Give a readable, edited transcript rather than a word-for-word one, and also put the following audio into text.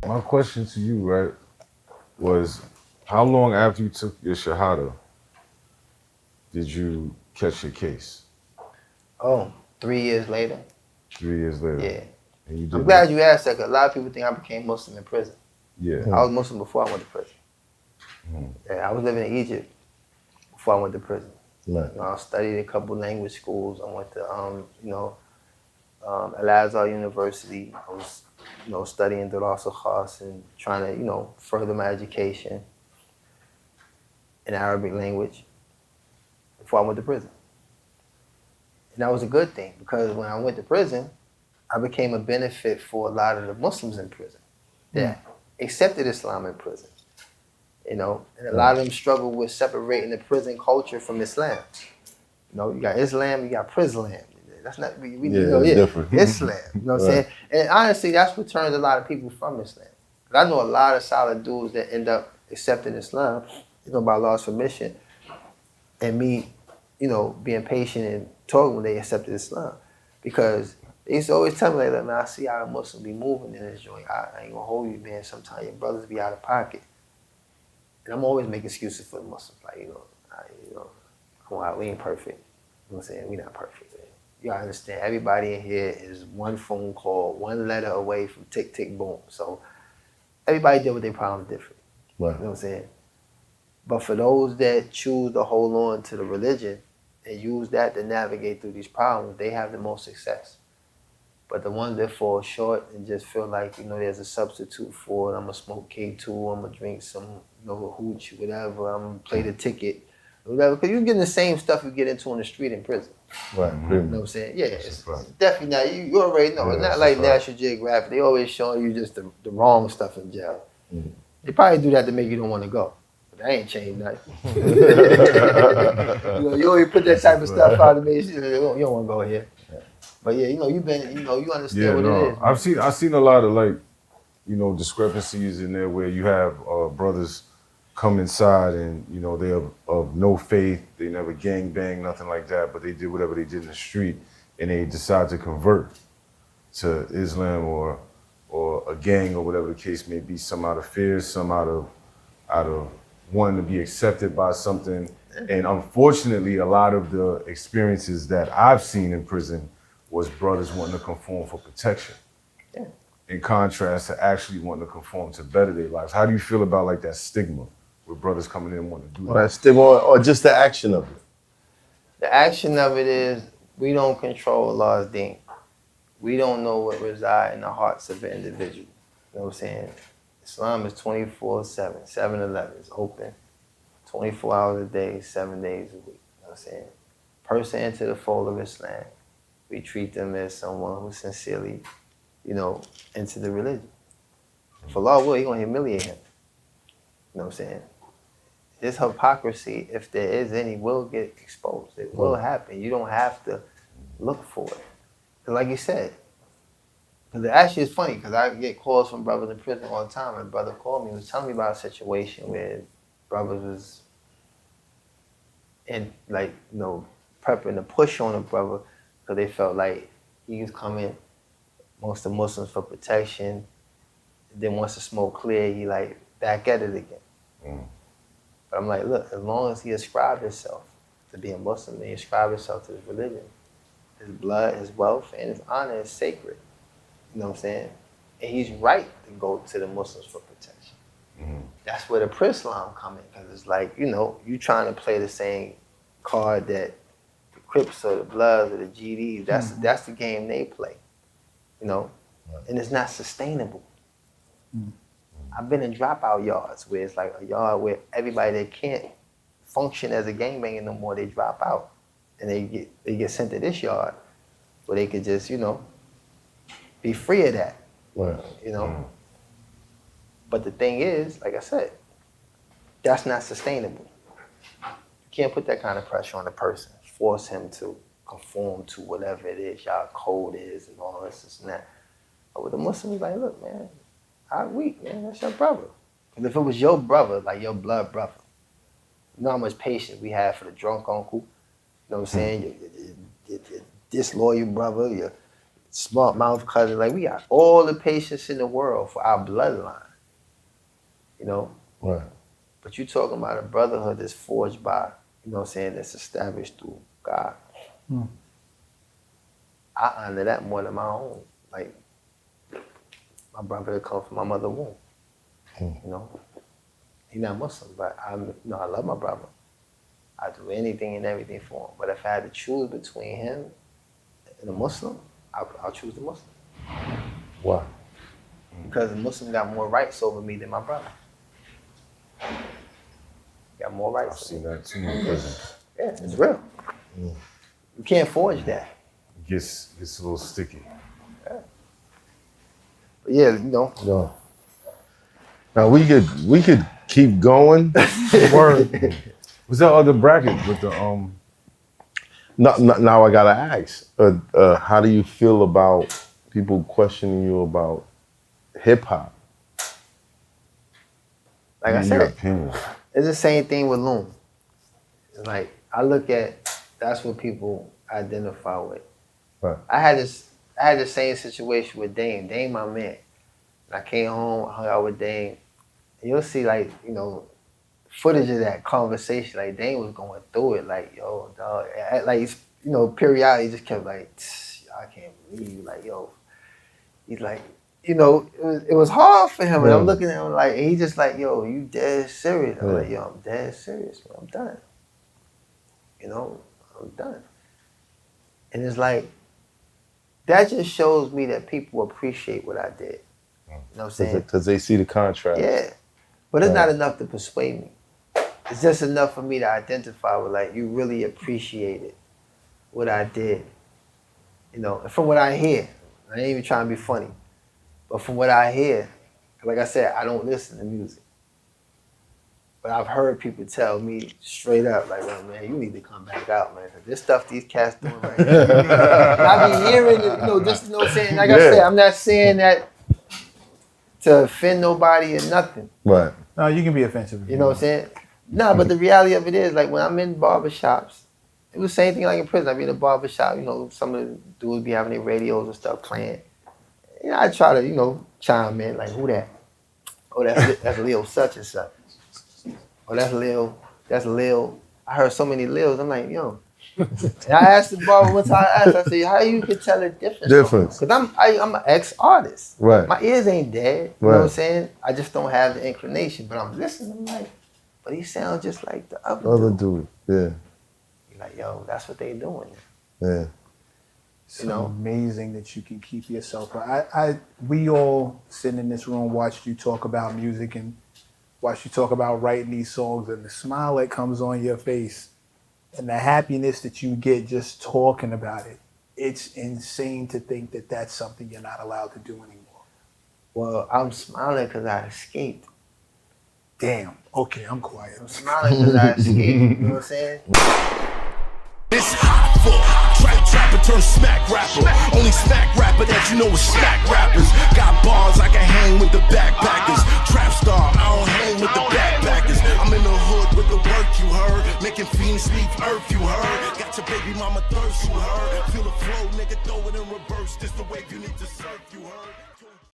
My question to you, right, was how long after you took your Shahada did you catch your case? Oh, 3 years later. 3 years later. Yeah. And you I'm did glad you asked that, because a lot of people think I became Muslim in prison. Yeah. I was Muslim before I went to prison. Yeah, I was living in Egypt before I went to prison. Right. You know, I studied a couple language schools. I went to, Al-Azhar University. I was, studying Darasa Khas and trying to, further my education in Arabic language before I went to prison. And that was a good thing, because when I went to prison, I became a benefit for a lot of the Muslims in prison that accepted Islam in prison. And a lot of them struggle with separating the prison culture from Islam. You got Islam, you got Prislam. That's not, different. Islam. You know what I'm saying? And honestly, that's what turns a lot of people from Islam. I know a lot of solid dudes that end up accepting Islam, by Allah's permission, and me, being patient and talking when they accepted Islam. Because they used to always tell me, like, man, I see how a Muslim be moving in this joint. I ain't gonna hold you, man. Sometimes your brothers be out of pocket. And I'm always making excuses for the Muslims. Like, we ain't perfect. You know what I'm saying? We not perfect, man. You gotta understand, everybody in here is one phone call, one letter away from tick, tick, boom. So everybody deal with their problems different. Right. You know what I'm saying? But for those that choose to hold on to the religion and use that to navigate through these problems, they have the most success. But the ones that fall short and just feel like, there's a substitute for it, I'm gonna smoke K2, I'm gonna drink some, hooch, whatever, I'm gonna play the ticket, whatever, because you're getting the same stuff you get into on the street in prison. Right. You know what I'm saying? Yeah, it's definitely not, you already know, it's not like National Geographic, they always showing you just the wrong stuff in jail. They probably do that to make you don't want to go. But that ain't changed nothing. You always put that type of stuff out to me, you don't want to go here. But yeah, you've been, you understand what it is. Man. I've seen a lot of discrepancies in there where you have brothers come inside and they're of no faith, they never gang bang, nothing like that, but they did whatever they did in the street, and they decide to convert to Islam or a gang or whatever the case may be, some out of fear, some out of wanting to be accepted by something. And unfortunately, a lot of the experiences that I've seen in prison was brothers wanting to conform for protection. Yeah. In contrast to actually wanting to conform to better their lives. How do you feel about like that stigma with brothers coming in and wanting to do that? That stigma, or just the action of it? The action of it is, we don't control Allah's deen. We don't know what resides in the hearts of an individual. You know what I'm saying? Islam is 24/7, 7-11. It's open 24 hours a day, 7 days a week. You know what I'm saying? Person into the fold of Islam, we treat them as someone who sincerely, into the religion. If Allah will, He gonna humiliate him. You know what I'm saying? This hypocrisy, if there is any, will get exposed. It will happen. You don't have to look for it. Like you said, because actually it's funny, because I get calls from brothers in prison all the time, and a brother called me and was telling me about a situation where brothers was in, prepping to push on a brother because they felt like he was coming amongst the Muslims for protection. Then once the smoke cleared, he back at it again. But I'm like, look, as long as he ascribed himself to being Muslim, and he ascribed himself to his religion, his blood, his wealth, and his honor is sacred. You know what I'm saying? And he's right to go to the Muslims for protection. That's where the PR1SON come in, because it's like, you trying to play the same card that the Crips or the Bloods or the GDs, that's the game they play, and it's not sustainable. I've been in dropout yards where it's like a yard where everybody that can't function as a gangbanger no more, they drop out. And they get sent to this yard where they could just, be free of that. Right. But the thing is, like I said, that's not sustainable. You can't put that kind of pressure on a person, force him to conform to whatever it is y'all code is and all this and that. But with the Muslims, like, look, man, I'm weak, man, that's your brother. Because if it was your brother, like your blood brother, you know how much patience we have for the drunk uncle? You know what I'm saying? Your disloyal brother, your smart mouth cousin. Like we got all the patience in the world for our bloodline. You know? Right. But you talking about a brotherhood that's forged by, you know what I'm saying, that's established through God. I honor that more than my own. Like, my brother that come from my mother's womb. You know? He's not Muslim, but I love my brother. I do anything and everything for him. But if I had to choose between him and a Muslim, I'll choose the Muslim. Why? Because the Muslim got more rights over me than my brother. Got more rights. I've seen that too in prison. Yeah, it's real. You can't forge that. It gets a little sticky. Yeah. But yeah, you know. No. Now we could keep going. Word. Was that other bracket with the Now I gotta ask. How do you feel about people questioning you about hip hop? Like I in said, your opinion? it's the same thing with Loon. It's like I look at that's what people identify with. Right. I had the same situation with Dame. Dame, my man. I came home, hung out with Dame. And you'll see like, you know, footage of that conversation. Like Dame was going through it. Like, yo, dog. Like, you know, periodically just kept like, I can't believe you. Like, yo. He's like, you know, it was hard for him. And I'm looking at him like, and he just like, yo, you dead serious. I'm like, yo, I'm dead serious, man. I'm done. You know, I'm done. And it's like, that just shows me that people appreciate what I did. You know what I'm saying? Because they see the contrast. Yeah. But it's not enough to persuade me. It's just enough for me to identify with, like, you really appreciated what I did. You know, and from what I hear, I ain't even trying to be funny, but from what I hear, like I said, I don't listen to music. But I've heard people tell me straight up, like, well, man, you need to come back out, man. 'Cause this stuff these cats doing right here. And I be hearing it, you know, just, you know what I'm saying? Like I said, I'm not saying that to offend nobody or nothing. Right. No, you can be offensive. You know what I'm saying? Nah, but the reality of it is, like, when I'm in barbershops, it was the same thing like in prison. I be in a barbershop, you know, some of the dudes be having their radios and stuff playing. You know, I try to, you know, chime in, like, who that? Oh, that's Lil such and such. Oh, that's Lil. I heard so many Lils. I'm like, yo. And I asked the barber one time, I said, how you can tell the difference? Because I'm an ex-artist. Right. My ears ain't dead. You know what I'm saying? I just don't have the inclination. But I'm listening. I'm like, but he sounds just like the other dude. Yeah. You're like, yo, that's what they doing. Yeah. It's amazing that you can keep yourself. We all sitting in this room watched you talk about music and watched you talk about writing these songs, and the smile that comes on your face and the happiness that you get just talking about it. It's insane to think that that's something you're not allowed to do anymore. Well, I'm smiling because I escaped. Damn. Okay, I'm quiet. I'm smiling because I escaped. You know what I'm saying? It's Hoffa. Trapper turn smack rapper. Only smack rapper that you know is smack rappers. Got bars I can hang with the backpackers. Trap star, I don't hang with the backpackers. I'm in the hood with the work you heard. Making fiends leave earth you heard. Got your baby mama thirst you heard. Feel the flow, nigga, throw it in reverse. This the wave you need to surf you heard.